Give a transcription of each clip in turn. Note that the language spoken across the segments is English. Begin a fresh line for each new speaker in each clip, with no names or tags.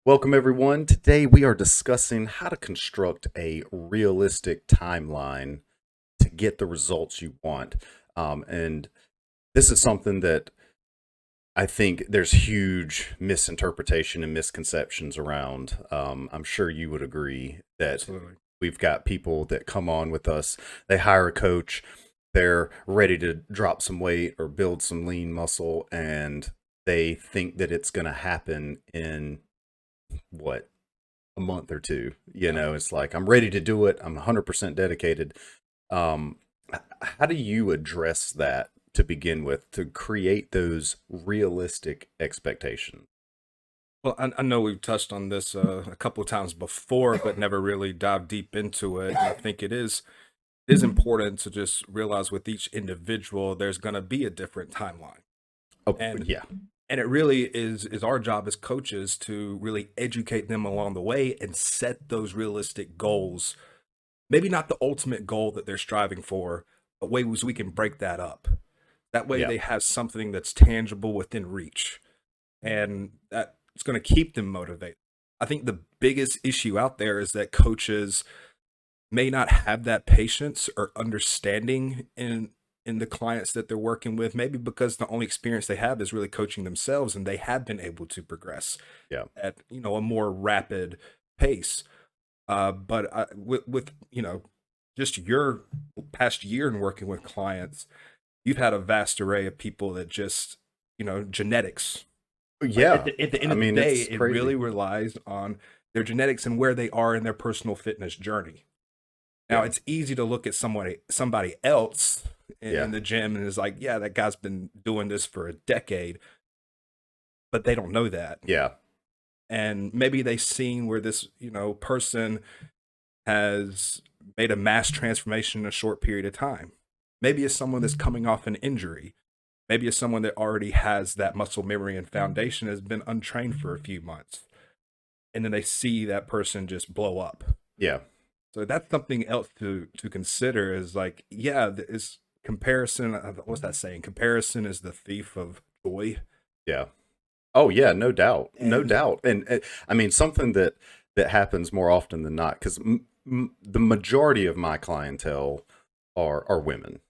Welcome, everyone. Today we are discussing how to construct a realistic timeline to get the results you want. And this is something that I think there's huge misinterpretation and misconceptions around. I'm sure you would agree that
Absolutely.
we've got people that come on with us, they hire a coach, they're ready to drop some weight or build some lean muscle, and they think that it's going to happen in what, a month or two.
Yeah.
It's like I'm ready to do it. I'm 100% dedicated. Um, how do you address that to begin with to create those realistic expectations?
Well, I know we've touched on this a couple of times before, but never really dived deep into it. And I think it is important to just realize with each individual, there's going to be a different timeline,
Oh,
and
yeah,
and it really is our job as coaches to really educate them along the way and set those realistic goals. Maybe not the ultimate goal that they're striving for, but ways we can break that up. That way,
yeah,
they have something that's tangible within reach, and that it's going to keep them motivated. I think the biggest issue out there is that coaches may not have that patience or understanding in the clients that they're working with, maybe because the only experience they have is really coaching themselves, and they have been able to progress
yeah,
at a more rapid pace. But with just your past year in working with clients, you've had a vast array of people that just genetics. Like at
yeah.
the end
I
of the
mean,
day,
it's
it really
crazy.
relies on their genetics and where they are in their personal fitness journey. Now,
Yeah,
it's easy to look at somebody else
yeah,
in the gym and is like, yeah, that guy's been doing this for a decade, but they don't know that.
yeah,
And maybe they seen where this, person has made a mass transformation in a short period of time. Maybe it's someone that's coming off an injury. Maybe it's someone that already has that muscle memory and foundation, has been untrained for a few months, and then they see that person just blow up.
yeah,
So that's something else to consider. Is like, yeah, is comparison. What's that saying? Comparison is the thief of joy.
yeah. Oh, yeah, no doubt, no
And
doubt. And I mean, something that happens more often than not, because the majority of my clientele are women.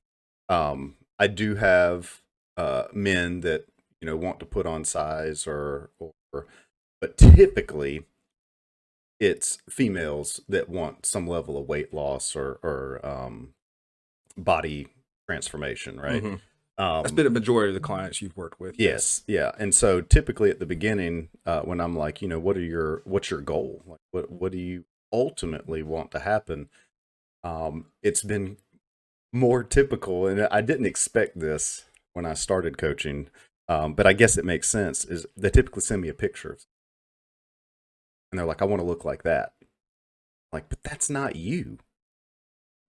I do have men that want to put on size or, but typically it's females that want some level of weight loss or body transformation, right?
mhm, that's
Um,
been a majority of the clients you've worked with. Yes.
yes, yeah. And so typically at the beginning, when I'm like, what's your goal? Like, what do you ultimately want to happen? It's been more typical, and I didn't expect this when I started coaching, but I guess it makes sense. Is they typically send me a picture, and they're like, "I want to look like that." Like, but that's not you.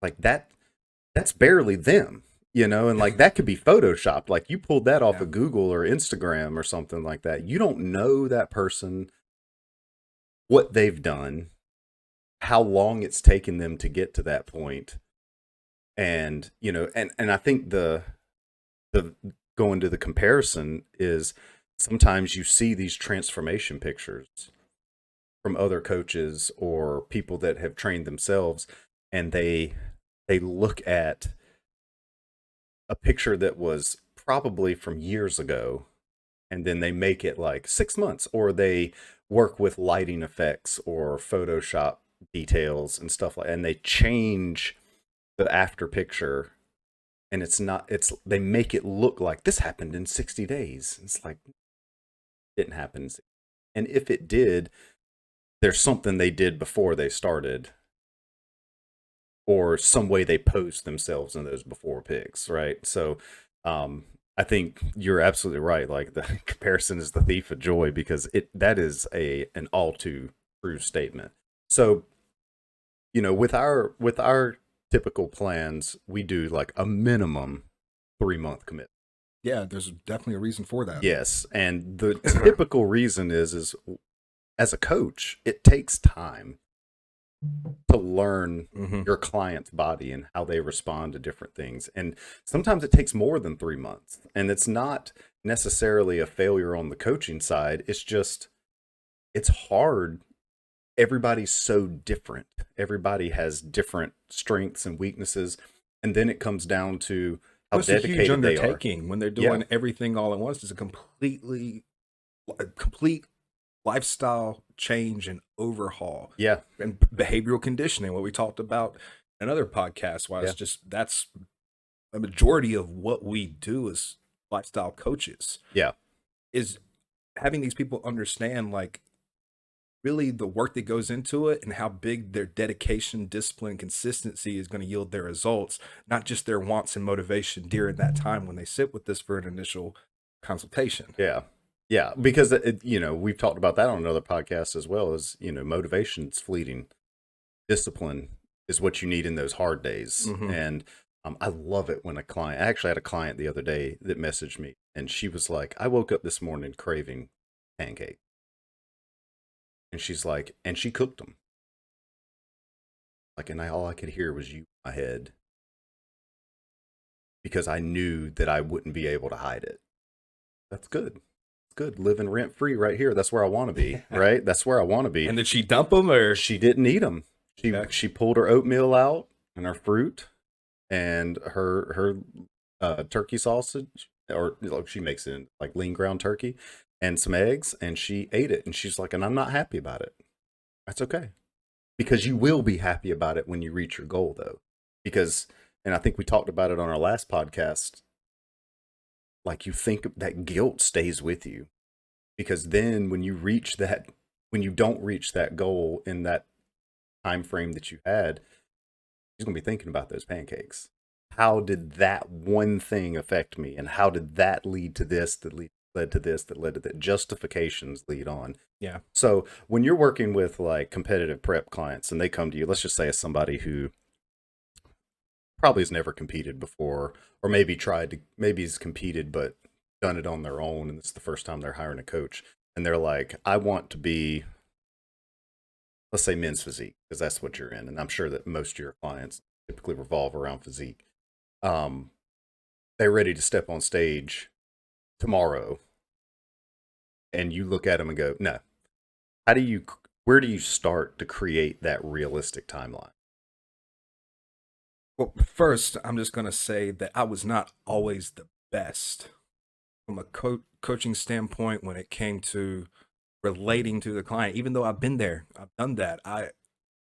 Like that's barely them, and like that could be photoshopped. Like you pulled that off
Yeah.
of Google or Instagram or something like that. You don't know that person, what they've done, how long it's taken them to get to that point, and and I think the going to the comparison is sometimes you see these transformation pictures from other coaches or people that have trained themselves, and they look at a picture that was probably from years ago, and then they make it like 6 months, or they work with lighting effects or Photoshop details and stuff like, and they change the after picture, and they make it look like this happened in 60 days. It's like it didn't happen. And if it did, there's something they did before they started, or some way they posed themselves in those before pics, right? So um I think you're absolutely right. Like the comparison is the thief of joy, because that is an all too true statement. So, with our typical plans, we do like a minimum 3-month commitment.
Yeah. There's definitely a reason for that.
Yes, and the typical reason is as a coach, it takes time to learn
Hmm.
your client's body and how they respond to different things. And sometimes it takes more than 3 months. And it's not necessarily a failure on the coaching side. It's just it's hard. Everybody's so different. Everybody has different strengths and weaknesses. And then it comes down to how
It's a huge
dedicated they are.
undertaking when they're
Yeah.
doing everything all at once. It's a complete lifestyle change and overhaul
Yeah.
and behavioral conditioning, what we talked about in another podcast. Why
Yeah.
it's just that's a majority of what we do as lifestyle coaches
Yeah.
is having these people understand like really the work that goes into it and how big their dedication, discipline, consistency is going to yield their results, not just their wants and motivation during that time when they sit with this for an initial consultation.
Yeah. Yeah. Because, we've talked about that on another podcast as well as, motivation's fleeting. Discipline is what you need in those hard days.
Mhm.
And I love it when I actually had a client the other day that messaged me and she was like, I woke up this morning craving pancake. And she's like, and she cooked them. Like, and all I could hear was you in my head because I knew that I wouldn't be able to hide it. That's good. It's good. Living rent free right here. That's where I want to be, right? That's where I want to be.
And did she dump them or?
She didn't eat them.
Okay.
She pulled her oatmeal out and her fruit and her turkey sausage, or she makes it in like lean ground turkey, and some eggs, and she ate it. And she's like, and I'm not happy about it. That's okay. Because you will be happy about it when you reach your goal, though. Because, and I think we talked about it on our last podcast, like you think that guilt stays with you. Because then when you don't reach that goal in that time frame that you had, you're going to be thinking about those pancakes. How did that one thing affect me? And how did that lead to this, that led to this, that led to that? Justifications lead on.
Yeah.
So when you're working with like competitive prep clients and they come to you, let's just say it's somebody who probably has never competed before, or maybe has competed but done it on their own, and it's the first time they're hiring a coach, and they're like, I want to be, let's say, men's physique, because that's what you're in, and I'm sure that most of your clients typically revolve around physique. They're ready to step on stage tomorrow, and you look at them and go, no. Where do you start to create that realistic timeline?
Well, first, I'm just going to say that I was not always the best from a coaching standpoint when it came to relating to the client. Even though I've been there, I've done that. I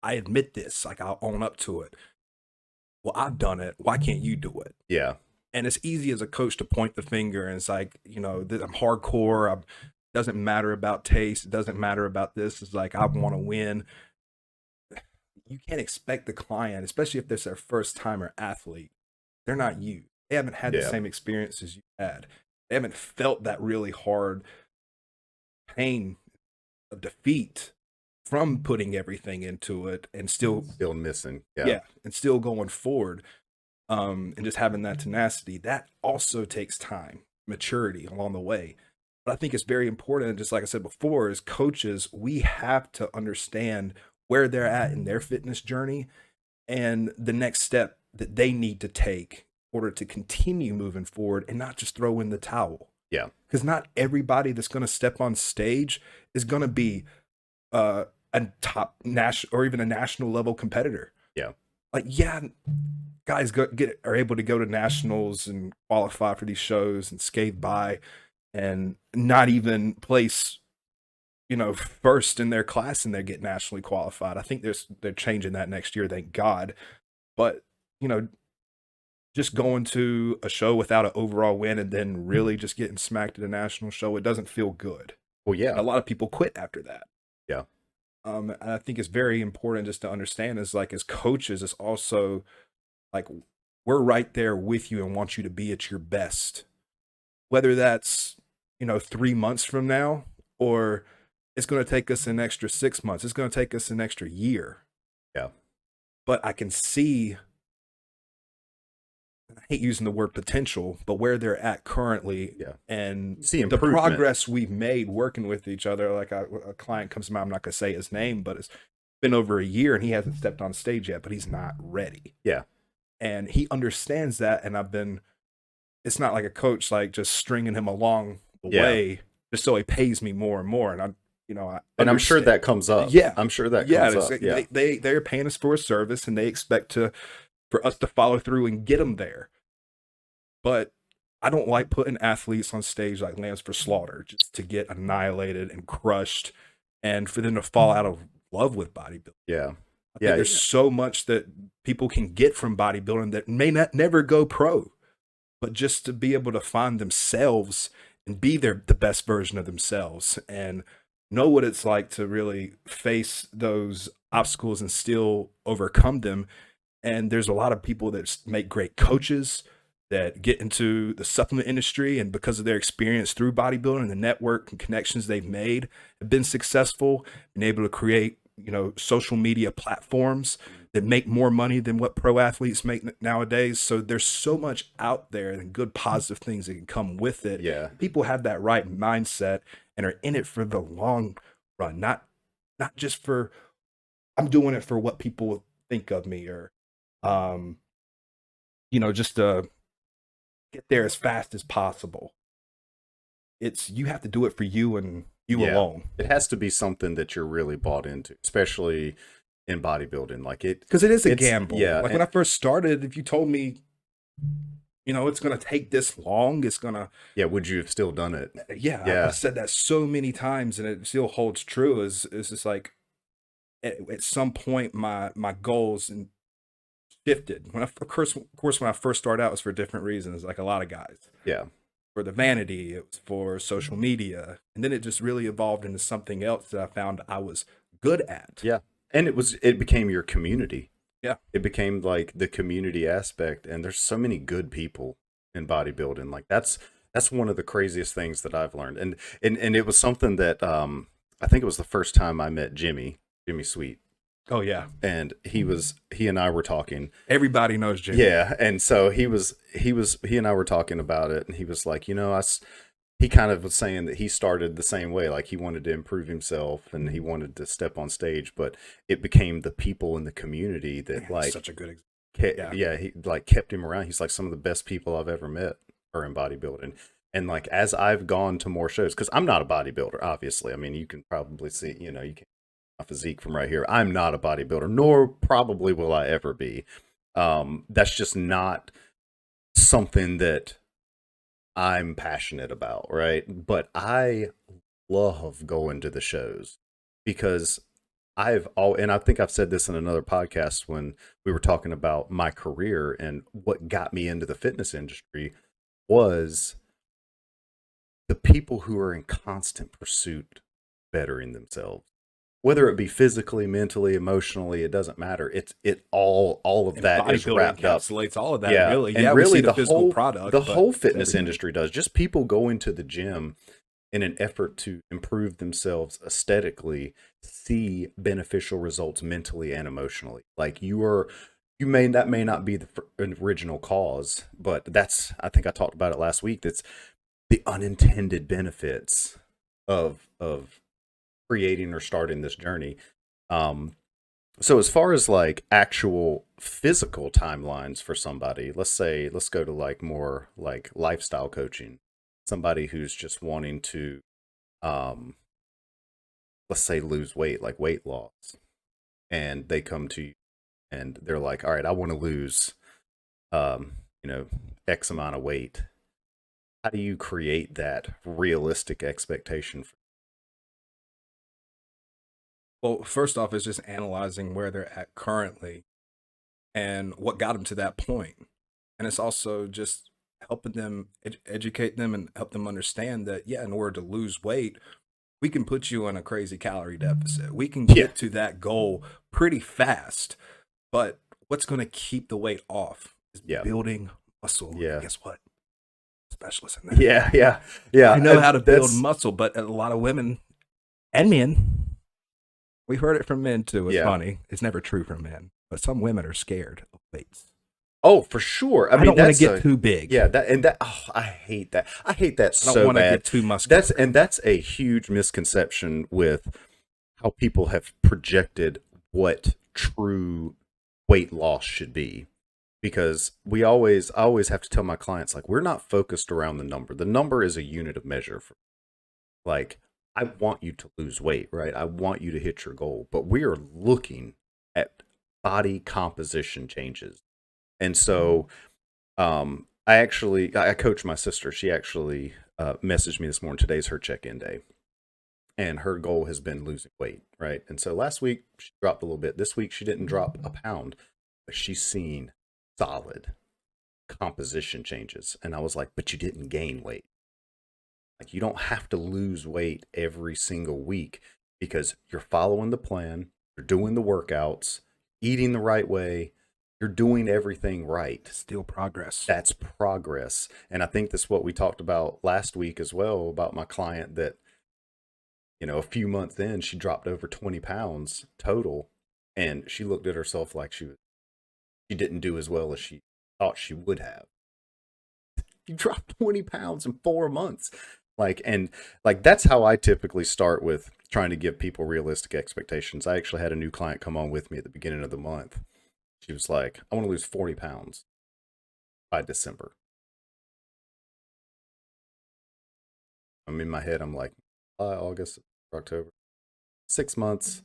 admit this, like I'll own up to it. Well, I've done it. Why can't you do it?
Yeah.
And it's easy as a coach to point the finger and it's like, I'm hardcore. Doesn't matter about taste. It doesn't matter about this. It's like, I want to win. You can't expect the client, especially if they're their first timer athlete. They're not you. They haven't had the same experience as you had. They haven't felt that really hard pain of defeat from putting everything into it and still
missing.
Yeah. And still going forward. And just having that tenacity, that also takes time, maturity along the way. But I think it's very important, just like I said before, as coaches, we have to understand where they're at in their fitness journey and the next step that they need to take in order to continue moving forward and not just throw in the towel.
Yeah.
Because not everybody that's going to step on stage is going to be a top national or even a national level competitor.
Yeah.
Like, yeah, guys are able to go to nationals and qualify for these shows and skate by and not even place, first in their class and they get nationally qualified. I think they're changing that next year, thank God. But, just going to a show without an overall win and then really just getting smacked at a national show, it doesn't feel good.
Well, yeah.
And a lot of people quit after that.
Yeah.
And I think it's very important just to understand is like, as coaches, it's also like, we're right there with you and want you to be at your best, whether that's, 3 months from now, or it's going to take us an extra 6 months. It's going to take us an extra year.
Yeah.
But I can see, I hate using the word potential, but where they're at currently, and
see
the progress we've made working with each other. Like a client comes to mind, I'm not going to say his name, but it's been over a year and he hasn't stepped on stage yet, but he's not ready.
Yeah.
And he understands that. And it's not like a coach, like just stringing him along the way just so he pays me more and more. And I
And I'm sure
understand.
that comes up.
Yeah,
I'm sure that
yeah.
comes up. Yeah.
They're paying us for a service, and they expect for us to follow through and get them there. But I don't like putting athletes on stage like lambs for slaughter just to get annihilated and crushed, and for them to fall out of love with bodybuilding.
Yeah.
I think
Yeah.
there's so much that people can get from bodybuilding that may not never go pro, but just to be able to find themselves and be the best version of themselves and know what it's like to really face those obstacles and still overcome them. And there's a lot of people that make great coaches that get into the supplement industry, and because of their experience through bodybuilding, the network and connections they've made, have been successful, been able to create, social media platforms that make more money than what pro athletes make nowadays. So there's so much out there and good positive things that can come with it.
Yeah.
People have that right mindset and are in it for the long run, not just for, I'm doing it for what people think of me, or just to get there as fast as possible. You have to do it for you and you
Yeah.
alone.
It has to be something that you're really bought into, especially in bodybuilding. Like
Because it is a
it's-
gamble.
Yeah.
Like when I first started, if you told me, it's going to take this long, it's going to,
Yeah. Would you have still done it?
yeah,
Yeah.
I've said that so many times and it still holds true. Is just like at some point my goals and shifted. Of course, when I first started out, it was for different reasons, like a lot of guys.
Yeah.
For the vanity, it was for social media, and then it just really evolved into something else that I found I was good at.
Yeah. And it became your community.
Yeah.
It became like the community aspect. And there's so many good people in bodybuilding. Like that's one of the craziest things that I've learned. And it was something that I think it was the first time I met Jimmy Sweet.
Oh yeah,
And he and I were talking.
everybody knows Jimmy.
Yeah, and so he and I were talking about it, and he was like, he kind of was saying that he started the same way, like he wanted to improve himself and he wanted to step on stage, but it became the people in the community that
Man,
like
such a good example.
he like kept him around. He's like, some of the best people I've ever met are in bodybuilding. And like as I've gone to more shows, because I'm not a bodybuilder, obviously. I mean, you can probably see, you can my physique from right here. I'm not a bodybuilder, nor probably will I ever be. That's just not something that I'm passionate about, right? But I love going to the shows because and I think I've said this in another podcast when we were talking about my career, and what got me into the fitness industry was the people who are in constant pursuit of bettering themselves. Whether it be physically, mentally, emotionally, it doesn't matter. All of
And
that is
bodybuilding
wrapped up.
encapsulates all of that.
Yeah,
Really,
and
yeah.
really
We see the
the
physical
whole
product.
the
but
whole
it's
fitness
everything.
industry does. Just people go into the gym in an effort to improve themselves aesthetically, see beneficial results mentally and emotionally. Like that may not be the original cause, but I think I talked about it last week. That's the unintended benefits of creating or starting this journey. So as far as like actual physical timelines for somebody, let's go to like more like lifestyle coaching, somebody who's just wanting to, let's say lose weight, like weight loss, and they come to you and they're like, all right, I want to lose, X amount of weight. How do you create that realistic expectation?
Well, first off, it's just analyzing where they're at currently and what got them to that point. And it's also just helping them educate them and help them understand that, yeah, in order to lose weight, we can put you on a crazy calorie deficit. We can get
Yeah.
to that goal pretty fast. But what's going to keep the weight off is
Yeah.
building muscle.
Yeah.
And guess what? Specialist in that.
Yeah.
I know how to build
That's-
muscle, but a lot of women and men, we've heard it from men too. It's
Yeah.
funny. It's never true from men, but some women are scared of weights.
Oh, for sure.
I
mean,
don't want
that's
to get too big.
yeah. I hate that. I hate that
I don't
so
want to
bad.
get too muscular.
That's a huge misconception with how people have projected what true weight loss should be. Because I always have to tell my clients, like, we're not focused around the number. The number is a unit of measure. Like, I want you to lose weight, right? I want you to hit your goal, but we are looking at body composition changes. And so I coach my sister. She actually messaged me this morning. Today's her check-in day, and her goal has been losing weight, right? And so last week she dropped a little bit. This week she didn't drop a pound, but she's seen solid composition changes. And I was like, but you didn't gain weight. Like, you don't have to lose weight every single week because you're following the plan, you're doing the workouts, eating the right way, you're doing everything right.
Still progress.
That's progress. And I think that's what we talked about last week as well, about my client that, a few months in, she dropped over 20 pounds total. And she looked at herself like she didn't do as well as she thought she would have. You dropped 20 pounds in 4 months. That's how I typically start with trying to give people realistic expectations. I actually had a new client come on with me at the beginning of the month. She was like, I want to lose 40 pounds by December. I'm in my head, I'm like, August, October, 6 months.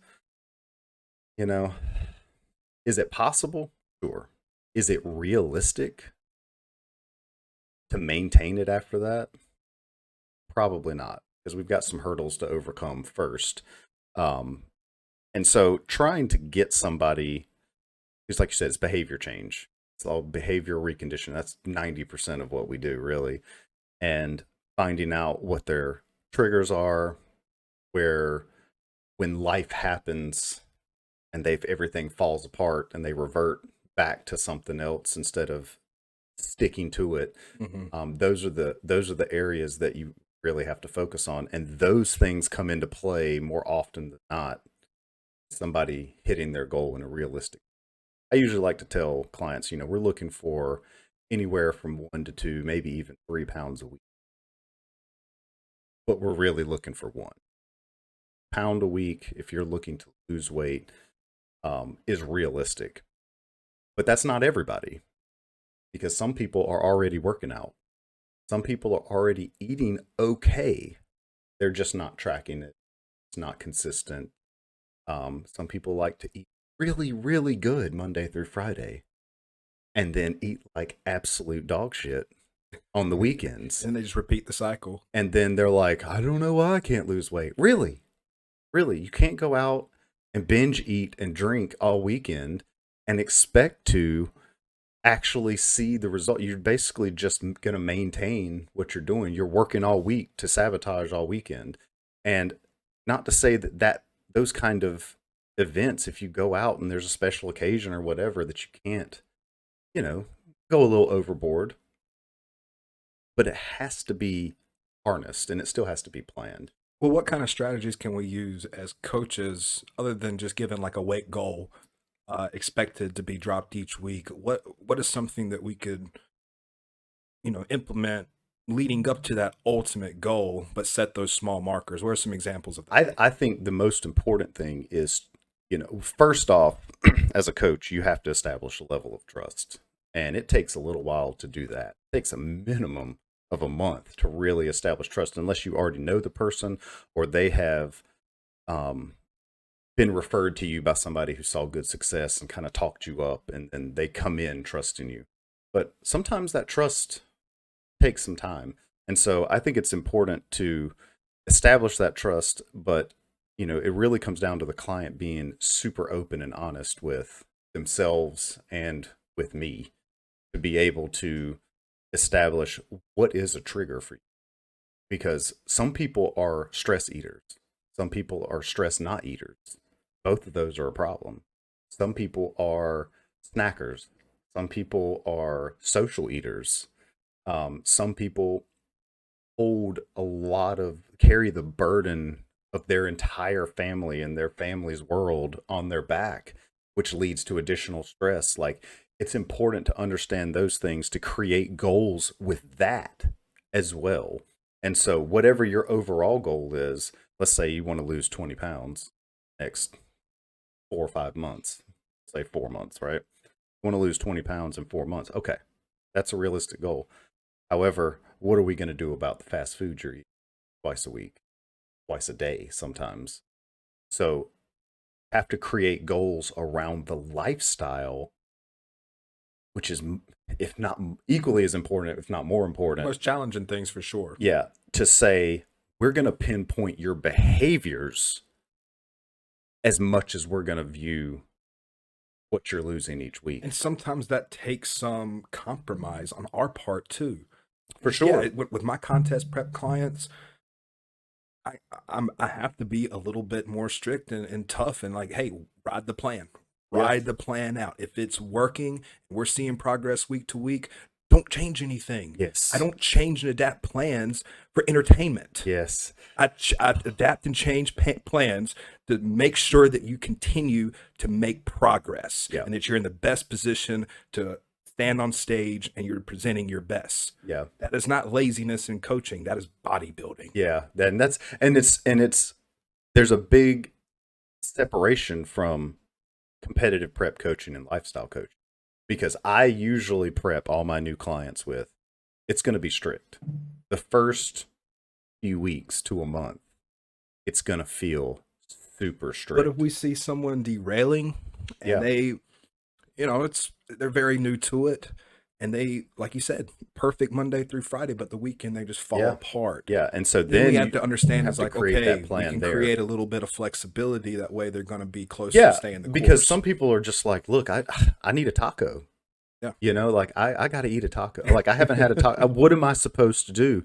Is it possible? Sure. Is it realistic to maintain it after that? Probably not, because we've got some hurdles to overcome first. And so trying to get somebody, because like you said, it's behavior change. It's all behavior reconditioning. That's 90% of what we do, really. And finding out what their triggers are, when life happens and everything falls apart and they revert back to something else instead of sticking to it.
Mm-hmm.
Those are the areas that you really have to focus on, and those things come into play more often than not. Somebody hitting their goal in a realistic. I usually like to tell clients, we're looking for anywhere from 1 to 2, maybe even 3 pounds a week, but we're really looking for 1 pound a week if you're looking to lose weight, is realistic. But that's not everybody, because some people are already working out. Some people are already eating okay. They're just not tracking it. It's not consistent. Some people like to eat really, really good Monday through Friday and then eat like absolute dog shit on the weekends.
And they just repeat the cycle.
And then they're like, I don't know why I can't lose weight. Really? Really? You can't go out and binge eat and drink all weekend and expect to actually see the result. You're basically just going to maintain what you're doing. You're working all week to sabotage all weekend. And not to say that those kind of events, if you go out and there's a special occasion or whatever, that you can't, go a little overboard, but it has to be harnessed and it still has to be planned.
Well, what kind of strategies can we use as coaches other than just giving like a weight goal expected to be dropped each week? What is something that we could, implement leading up to that ultimate goal, but set those small markers? What are some examples of that?
I think the most important thing is, first off, as a coach, you have to establish a level of trust. And it takes a little while to do that. It takes a minimum of a month to really establish trust, unless you already know the person or they have been referred to you by somebody who saw good success and kind of talked you up, and they come in trusting you. But sometimes that trust takes some time. And so I think it's important to establish that trust, but it really comes down to the client being super open and honest with themselves and with me to be able to establish what is a trigger for you. Because some people are stress eaters. Some people are stress not eaters. Both of those are a problem. Some people are snackers. Some people are social eaters. Some people carry the burden of their entire family and their family's world on their back, which leads to additional stress. Like, it's important to understand those things to create goals with that as well. And so whatever your overall goal is, let's say you want to lose 20 pounds next 4 or 5 months, say 4 months, right? You want to lose 20 pounds in 4 months. Okay, that's a realistic goal. However, what are we going to do about the fast food you're eating twice a week? twice a day sometimes. So have to create goals around the lifestyle, which is, if not equally as important, if not more important,
Most challenging things for sure.
yeah, to say we're going to pinpoint your behaviors as much as we're going to view what you're losing each week.
And sometimes that takes some compromise on our part too.
For sure.
Yeah, with my contest prep clients, I have to be a little bit more strict and tough and like, hey, ride the plan.
Yeah.
Ride the plan out. If it's working, we're seeing progress week to week, don't change anything.
Yes.
I don't change and adapt plans for entertainment.
Yes.
I adapt and change plans to make sure that you continue to make progress,
Yeah.
and that you're in the best position to stand on stage and you're presenting your best.
Yeah.
That is not laziness in coaching. That is bodybuilding.
Yeah. And it's there's a big separation from competitive prep coaching and lifestyle coaching, because I usually prep all my new clients with, it's going to be strict. The first few weeks to a month, it's going to feel super strict.
But if we see someone derailing and they, they're very new to it, and they, like you said, perfect Monday through Friday, but the weekend they just fall apart.
Yeah, and so
Then we
then
have to understand it's like,
create
okay,
that plan
we can
there.
create a little bit of flexibility. That way they're going to be close to staying the course.
Because some people are just like, look, I need a taco.
Yeah.
Like I got to eat a taco. Like I haven't had a taco. What am I supposed to do?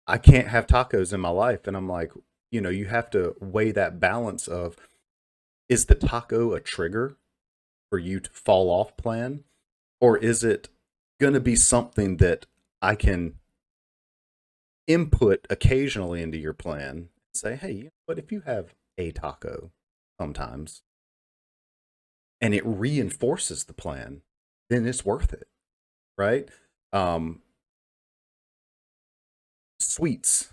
I can't have tacos in my life. And I'm like, you have to weigh that balance of, is the taco a trigger for you to fall off plan? Or is it going to be something that I can input occasionally into your plan and say, hey, but if you have a taco sometimes and it reinforces the plan, then it's worth it, right? Sweets,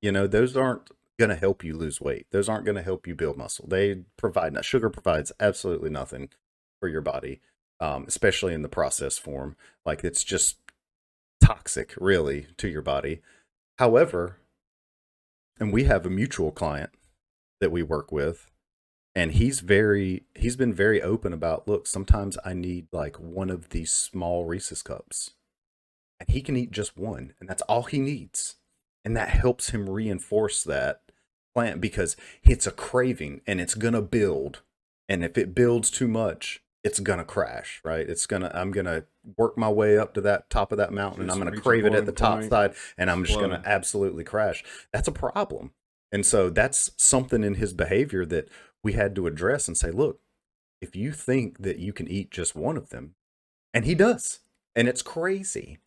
those aren't going to help you lose weight. Those aren't going to help you build muscle. Sugar provides absolutely nothing for your body, especially in the processed form. Like, it's just toxic, really, to your body. However, and we have a mutual client that we work with, and he's been very open about, look, sometimes I need like one of these small Reese's cups, and he can eat just one, and that's all he needs. And that helps him reinforce that plan, because it's a craving and it's going to build. And if it builds too much, it's going to crash, right? I'm going to work my way up to that top of that mountain, and I'm going to crave it at the top side, and I'm just going to absolutely crash. That's a problem. And so that's something in his behavior that we had to address and say, look, if you think that you can eat just one of them, and he does, and it's crazy.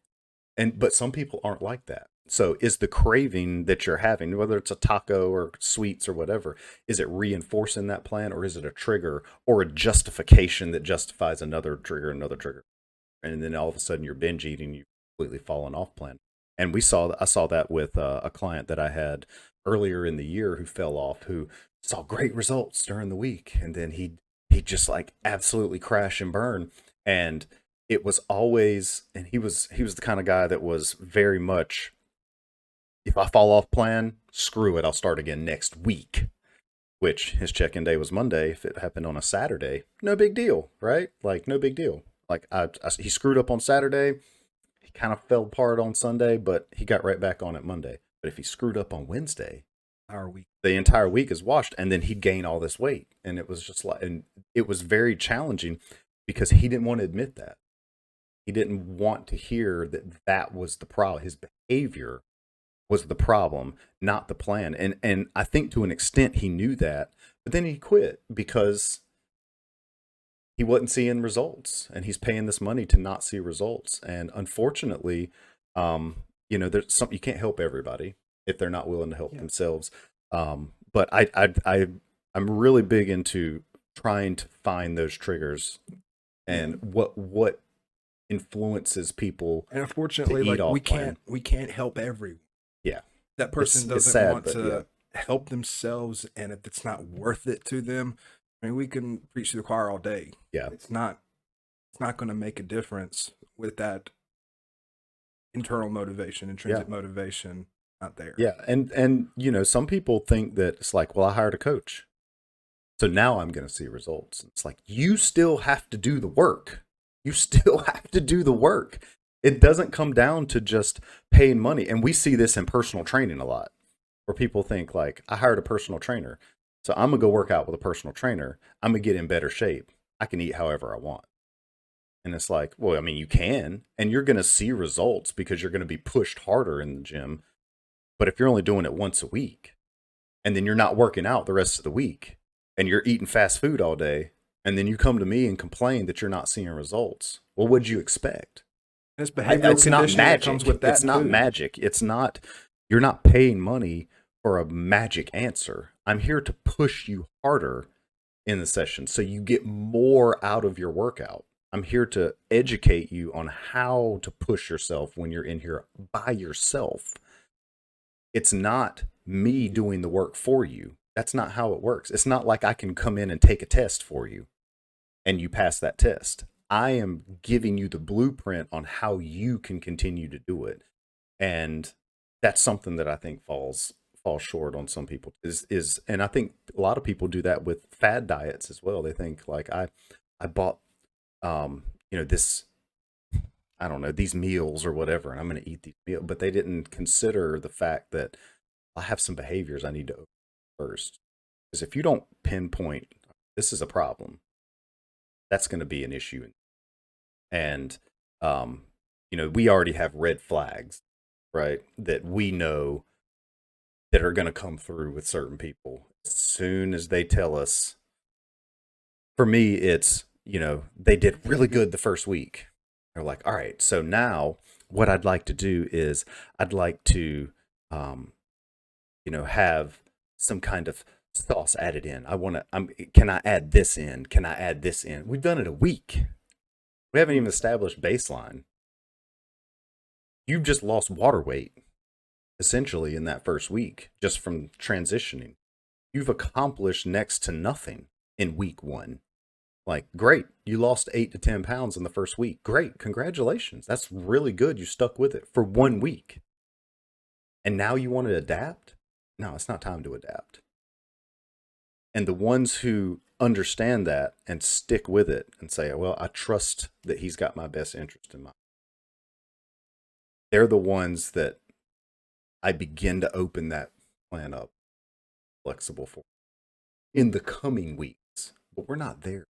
But some people aren't like that. So is the craving that you're having, whether it's a taco or sweets or whatever, is it reinforcing that plan, or is it a trigger or a justification that justifies another trigger? And then all of a sudden you're binge eating, you've completely fallen off plan. And I saw that with a client that I had earlier in the year who fell off, who saw great results during the week. And then he'd just like absolutely crash and burn. And it was always, and he was the kind of guy that was very much, if I fall off plan, screw it, I'll start again next week. Which his check-in day was Monday. If it happened on a Saturday, no big deal, right? Like, no big deal. Like, he screwed up on Saturday, he kind of fell apart on Sunday, but he got right back on it Monday. But if he screwed up on Wednesday, the entire week is washed, and then he'd gain all this weight. And it was just like, and it was very challenging because he didn't want to admit that. He didn't want to hear that was the problem. His behavior was the problem, not the plan. And I think to an extent he knew that, but then he quit because he wasn't seeing results, and he's paying this money to not see results. And unfortunately, there's something, you can't help everybody if they're not willing to help themselves. But I'm really big into trying to find those triggers and what influences people.
And unfortunately,
to eat
like,
off
we can't help everyone.
Yeah.
That person
It's
doesn't
sad,
want to help themselves, and if it's not worth it to them, I mean, we can preach to the choir all day.
Yeah.
It's not going to make a difference with that internal motivation, intrinsic motivation. not there.
Yeah, and some people think that it's like, well, I hired a coach, so now I'm going to see results. It's like you still have to do the work. You still have to do the work. It doesn't come down to just paying money, and we see this in personal training a lot, where people think like, I hired a personal trainer, so I'm gonna go work out with a personal trainer. I'm gonna get in better shape. I can eat however I want. And it's like, well, I mean, you can, and you're going to see results because you're going to be pushed harder in the gym. But if you're only doing it once a week and then you're not working out the rest of the week and you're eating fast food all day, and then you come to me and complain that you're not seeing results, well, what'd you expect?
It's behavioral
It's not
conditioning that
magic.
comes with that
It's not
too.
magic. It's not, you're not paying money for a magic answer. I'm here to push you harder in the session so you get more out of your workout. I'm here to educate you on how to push yourself when you're in here by yourself. It's not me doing the work for you. That's not how it works. It's not like I can come in and take a test for you and you pass that test. I am giving you the blueprint on how you can continue to do it. And that's something that I think falls short on some people is and I think a lot of people do that with fad diets as well. They think like I bought this, I don't know, these meals or whatever, and I'm going to eat these meals, but they didn't consider the fact that I have some behaviors I need to overcome first. Because if you don't pinpoint this is a problem, that's going to be an issue. And we already have red flags, right? That we know that are going to come through with certain people as soon as they tell us. For me, it's, they did really good the first week. They're like, all right, so now what I'd like to do is I'd like to, have some kind of sauce added in. Can I add this in? Can I add this in? We've done it a week. We haven't even established baseline. You've just lost water weight essentially in that first week just from transitioning. You've accomplished next to nothing in week 1. Like, great, you lost 8 to 10 pounds in the first week. Great, congratulations. That's really good. You stuck with it for 1 week. And now you want to adapt? No, it's not time to adapt. And the ones who understand that and stick with it and say, well, I trust that he's got my best interest in mind, they're the ones that I begin to open that plan up flexible for in the coming weeks. But we're not there.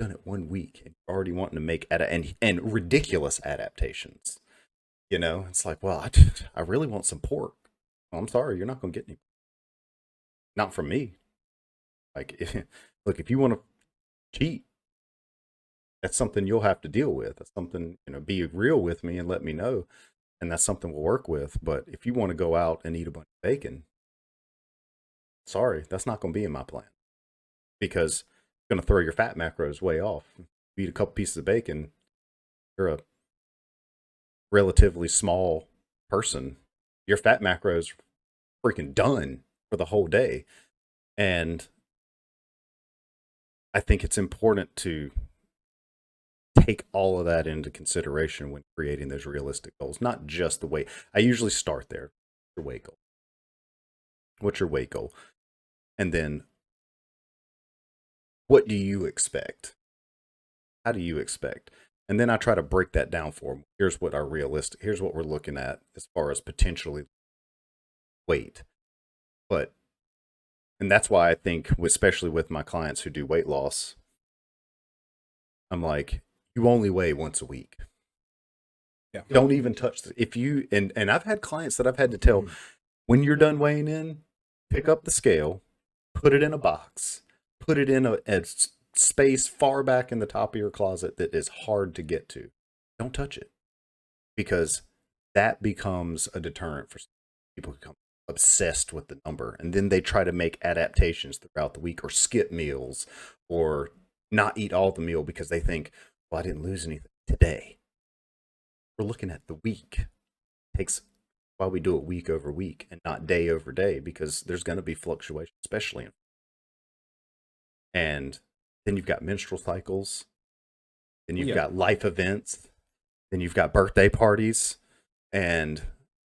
Done it 1 week and already wanting to make and ridiculous adaptations. It's like, well, I really want some pork. Well, I'm sorry, you're not going to get any. Not from me. Like, if you want to cheat, that's something you'll have to deal with. That's something, be real with me and let me know. And that's something we'll work with. But if you want to go out and eat a bunch of bacon, sorry, that's not going to be in my plan. Because it's going to throw your fat macros way off. If you eat a couple pieces of bacon, you're a relatively small person. Your fat macros freaking done for the whole day. And I think it's important to take all of that into consideration when creating those realistic goals, not just the weight. I usually start there. Your weight goal. What's your weight goal? And then what do you expect? How do you expect? And then I try to break that down for them. Here's what we're looking at as far as potentially weight. And that's why I think, especially with my clients who do weight loss, I'm like, you only weigh once a week.
Yeah.
Don't even touch and I've had clients that I've had to tell, when you're done weighing in, pick up the scale, put it in a box, put it in a space far back in the top of your closet that is hard to get to. Don't touch it, because that becomes a deterrent for people who become obsessed with the number, and then they try to make adaptations throughout the week or skip meals or not eat all the meal because they think, well, I didn't lose anything today. We're looking at the week. It takes why we do it week over week and not day over day, because there's going to be fluctuation, especially and then you've got menstrual cycles, then you've got life events, then you've got birthday parties, and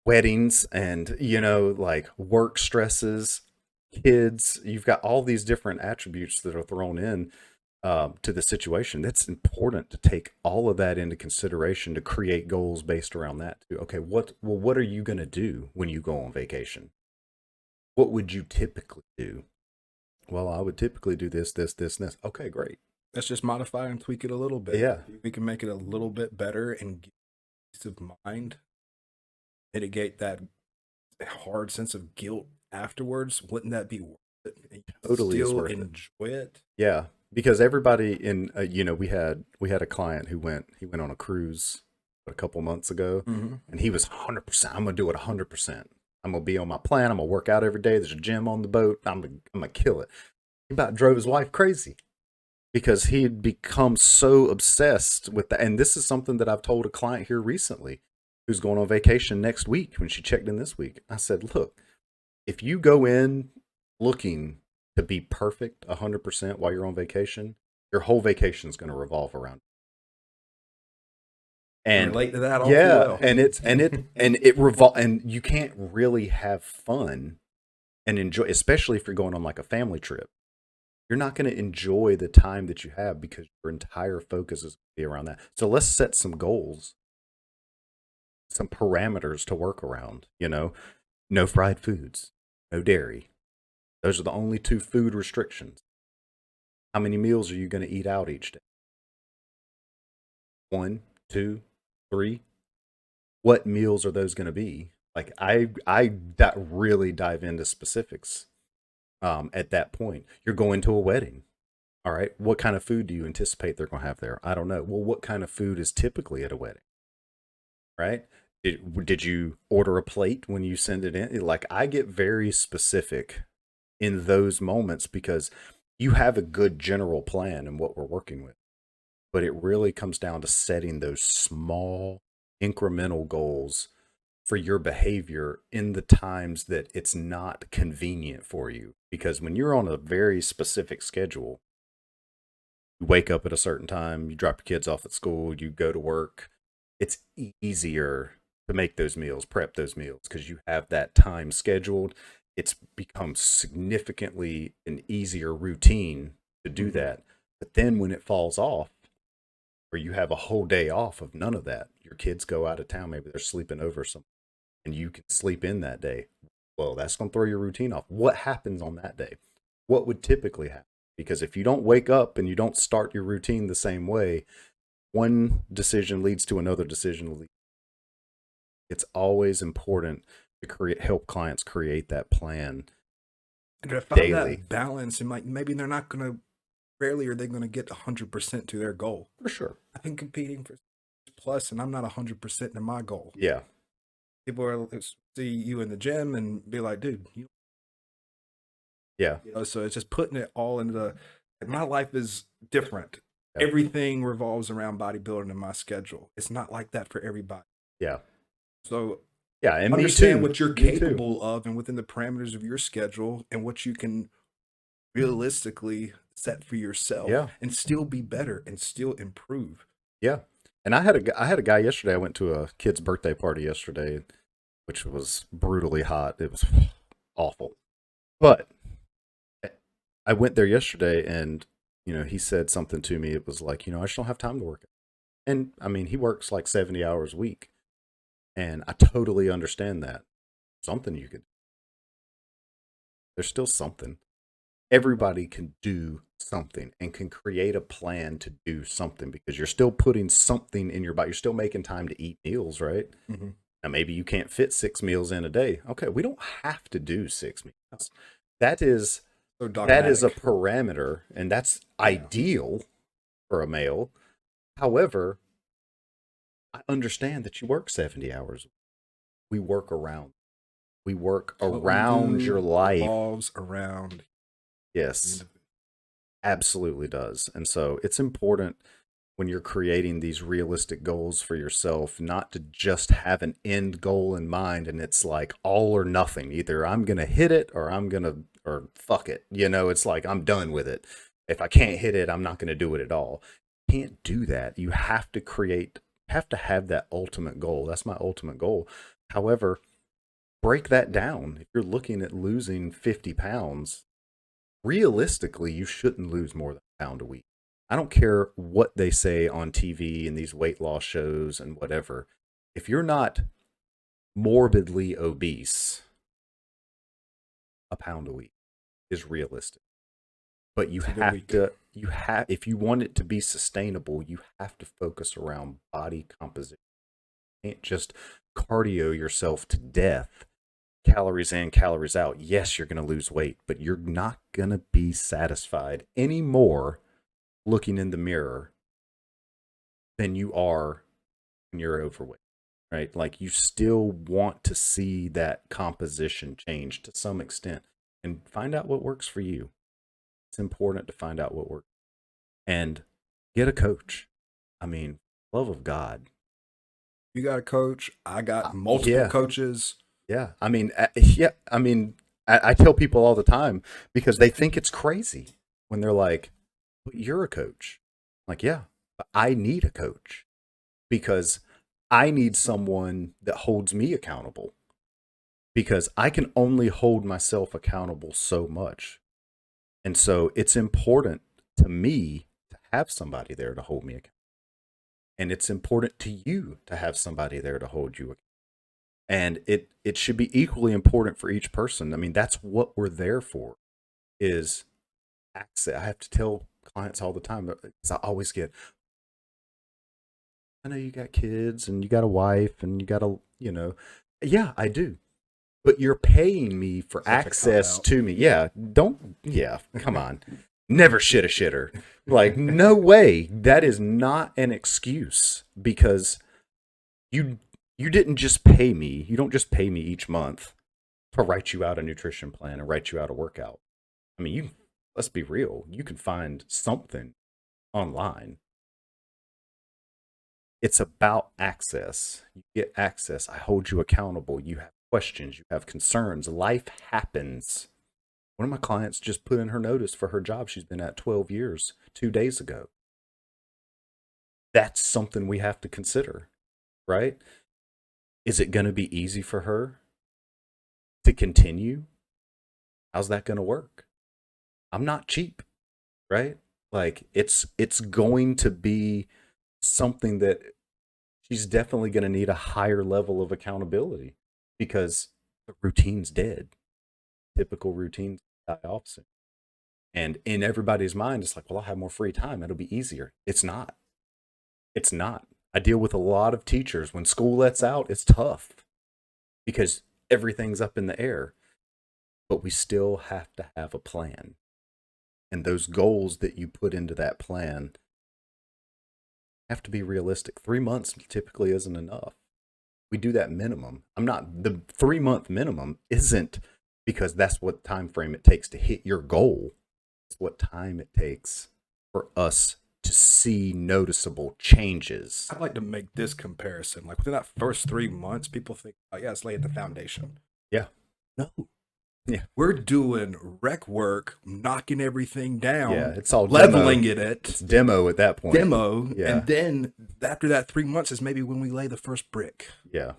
weddings and, like work stresses, kids. You've got all these different attributes that are thrown in to the situation. That's important to take all of that into consideration to create goals based around that too. Okay, what are you going to do when you go on vacation? What would you typically do? Well, I would typically do this, this, this, and this. Okay, great.
Let's just modify and tweak it a little bit.
Yeah.
We can make it a little bit better and give peace of mind, mitigate that hard sense of guilt afterwards. Wouldn't that be worth it? And you
Totally is
still
worth it.
enjoy it.
Yeah, because everybody in we had a client who went on a cruise a couple months ago, and he was 100%. I'm gonna do it 100%. I'm gonna be on my plan. I'm gonna work out every day. There's a gym on the boat. I'm gonna kill it. He about drove his wife crazy because he had become so obsessed with that. And this is something that I've told a client here recently who's going on vacation next week when she checked in this week. I said, look, if you go in looking to be perfect 100% while you're on vacation, your whole vacation is going to revolve around. And
relate to that all
yeah,
well.
and you can't really have fun and enjoy, especially if you're going on like a family trip. You're not going to enjoy the time that you have because your entire focus is going to be around that. So let's set some goals, some parameters to work around. No fried foods, no dairy. Those are the only 2 food restrictions. How many meals are you going to eat out each day? 1, 2, 3. What meals are those going to be? Like I really dive into specifics at that point. You're going to a wedding. All right. What kind of food do you anticipate they're going to have there? I don't know. Well, what kind of food is typically at a wedding? Right? Did you order a plate when you send it in? Like I get very specific in those moments because you have a good general plan in what we're working with. But it really comes down to setting those small incremental goals for your behavior in the times that it's not convenient for you. Because when you're on a very specific schedule, you wake up at a certain time, you drop your kids off at school, you go to work, it's easier to make those meals, prep those meals because you have that time scheduled. It's become significantly an easier routine to do that. But then when it falls off, or you have a whole day off of none of that, your kids go out of town, maybe they're sleeping over something, and you can sleep in that day. Well, that's going to throw your routine off. What happens on that day? What would typically happen? Because if you don't wake up and you don't start your routine the same way, one decision leads to another decision. It's always important to help clients create that plan
And to
daily.
find that balance, and like maybe they're not going to, rarely are they going to get 100% to their goal.
For sure.
I've been competing for plus, and I'm not 100% to my goal.
Yeah.
People are see you in the gym and be like, dude,
Yeah.
So it's just putting it all into my life is different.
Yep.
Everything revolves around bodybuilding in my schedule. It's not like that for everybody.
Yeah.
So
yeah, and
understand what you're capable of and within the parameters of your schedule and what you can realistically set for yourself, and still be better and still improve.
Yeah. And I had a guy yesterday. I went to a kid's birthday party yesterday, which was brutally hot. It was awful. But I went there yesterday and, he said something to me. It was like, I just don't have time to work. And I mean, he works like 70 hours a week. And I totally understand that. Something you could. There's still something. Everybody can do something and can create a plan to do something because you're still putting something in your body. You're still making time to eat meals, right?
Mm-hmm.
Now, maybe you can't fit 6 meals in a day. Okay, we don't have to do 6 meals. That is a parameter, and that's ideal for a male. However, I understand that you work 70 hours. We work around. We work around your life.
Revolves around.
Yes, absolutely does. And so it's important when you're creating these realistic goals for yourself, not to just have an end goal in mind and it's like all or nothing. Either I'm going to hit it or or fuck it. It's like I'm done with it. If I can't hit it, I'm not going to do it at all. You can't do that. You have to have that ultimate goal. That's my ultimate goal. However, break that down. If you're looking at losing 50 pounds, realistically, you shouldn't lose more than a pound a week. I don't care what they say on TV and these weight loss shows and whatever. If you're not morbidly obese, a pound a week is realistic. But you
It's a good
have
week.
to, if you want it to be sustainable, you have to focus around body composition. You can't just cardio yourself to death, calories in, calories out. Yes, you're going to lose weight, but you're not going to be satisfied anymore looking in the mirror than you are when you're overweight, right? Like you still want to see that composition change to some extent and find out what works for you. It's important to find out what works and get a coach. I mean, love of God.
You got a coach. I got multiple
Yeah.
coaches.
Yeah. I mean, yeah. I mean, I tell people all the time because they think it's crazy when they're like, but you're a coach. I'm like, yeah, but I need a coach because I need someone that holds me accountable because I can only hold myself accountable so much. And so it's important to me to have somebody there to hold me accountable. And it's important to you to have somebody there to hold you accountable. And it should be equally important for each person. I mean, that's what we're there for is access. I have to tell clients all the time because I always get, I know you got kids and you got a wife and you got a, yeah, I do. But you're paying me for
Such a
access
cop-out.
to me. Yeah, come on. Never shit a shitter. Like, no way. That is not an excuse because you didn't just pay me. You don't just pay me each month to write you out a nutrition plan and write you out a workout. I mean, let's be real. You can find something online. It's about access. You get access. I hold you accountable. You have questions. You have concerns. Life happens. One of my clients just put in her notice for her job she's been at 12 years 2 days ago. That's something we have to consider, right? Is it going to be easy for her to continue? How's that going to work? I'm not cheap, right? Like it's going to be something that she's definitely going to need a higher level of accountability because the routine's dead. Typical routines die off soon. And in everybody's mind, it's like, well, I'll have more free time. It'll be easier. It's not. It's not. I deal with a lot of teachers. When school lets out, it's tough because everything's up in the air. But we still have to have a plan. And those goals that you put into that plan have to be realistic. 3 months typically isn't enough. We do that minimum. The 3-month minimum isn't because that's what time frame it takes to hit your goal. It's what time it takes for us to see noticeable changes.
I'd like to make this comparison. Like within that first 3 months, people think, oh yeah, it's laying the foundation.
Yeah.
No.
Yeah.
We're doing rec work, knocking everything down.
Yeah, it's all
leveling
demo.
it
It's demo at that point.
demo.
Yeah.
And then after that 3 months is maybe when we lay the first brick.
Yeah.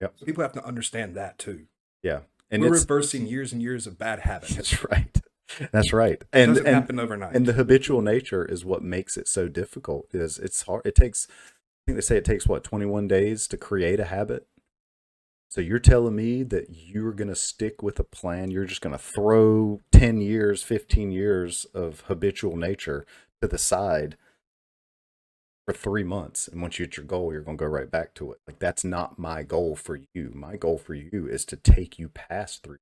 Yep.
So people have to understand that too.
Yeah. And
We're
it's
reversing years and years of bad habits.
that's right. That's right.
It
And
doesn't happen overnight.
and the habitual nature is what makes it so difficult. Is it's hard. It takes, I think they say it takes what, 21 days to create a habit. So you're telling me that you're going to stick with a plan? You're just going to throw 10 years, 15 years of habitual nature to the side for 3 months, and once you hit your goal, you're going to go right back to it. Like that's not my goal for you. My goal for you is to take you past 3.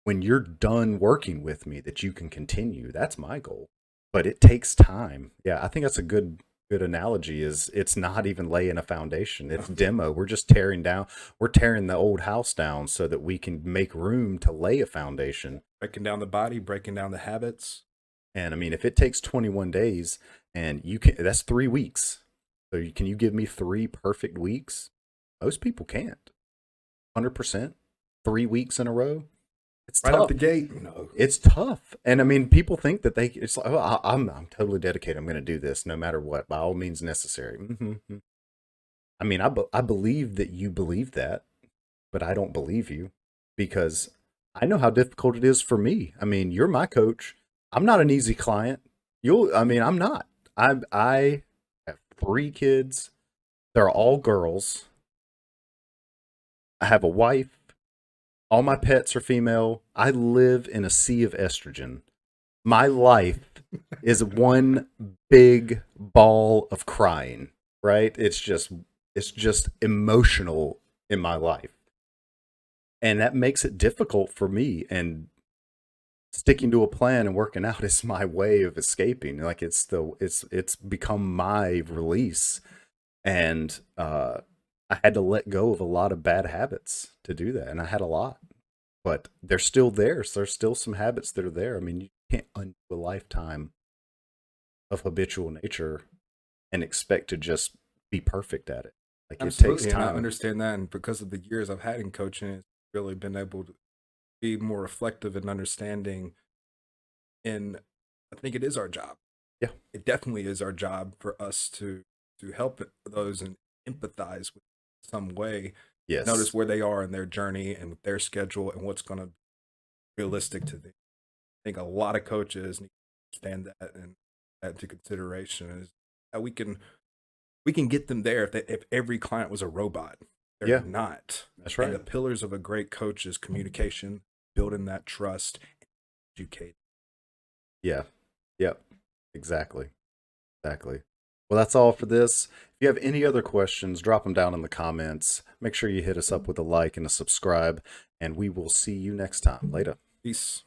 When you're done working with me, that you can continue. That's my goal. But it takes time. Yeah, I think that's a good analogy. Is it's not even laying a foundation. It's demo. We're just tearing down. We're tearing the old house down so that we can make room to lay a foundation.
Breaking down the body, breaking down the habits.
And I mean, if it takes 21 days and you can, that's 3 weeks. So can you give me 3 perfect weeks? Most people can't. 100%. 3 weeks in a row. It's
Right
tough.
out the gate. No.
It's tough. And I mean, people think that it's like, oh, I'm totally dedicated. I'm going to do this no matter what, by all means necessary. I mean, I believe that you believe that. but I don't believe you because I know how difficult it is for me. I mean, you're my coach. I'm not an easy client. I'm not. I have 3 kids. They're all girls. I have a wife. All my pets are female. I live in a sea of estrogen. My life is one big ball of crying, right? It's just emotional in my life. And that makes it difficult for me, and sticking to a plan and working out is my way of escaping. Like it's become my release. And I had to let go of a lot of bad habits to do that, and I had a lot, but they're still there. So there's still some habits that are there. I mean, you can't undo a lifetime of habitual nature and expect to just be perfect at it. Like it takes
Absolutely, and I
time.
understand that, and because of the years I've had in coaching, it's really been able to be more reflective and understanding. And I think it is our job.
Yeah.
It definitely is our job for us to help those and empathize with some way. Notice
Yes.
where they are in their journey and with their schedule and what's going to be realistic to them. I think a lot of coaches need to understand that and that into consideration is how we can get them there if every client was a robot. They're
Yeah,
not.
that's
And
right.
the pillars of a great coach is communication, building that trust, educate.
Yeah. Yep. Exactly. Exactly. Well, that's all for this. If you have any other questions, drop them down in the comments. Make sure you hit us up with a like and a subscribe, and we will see you next time. Later.
Peace.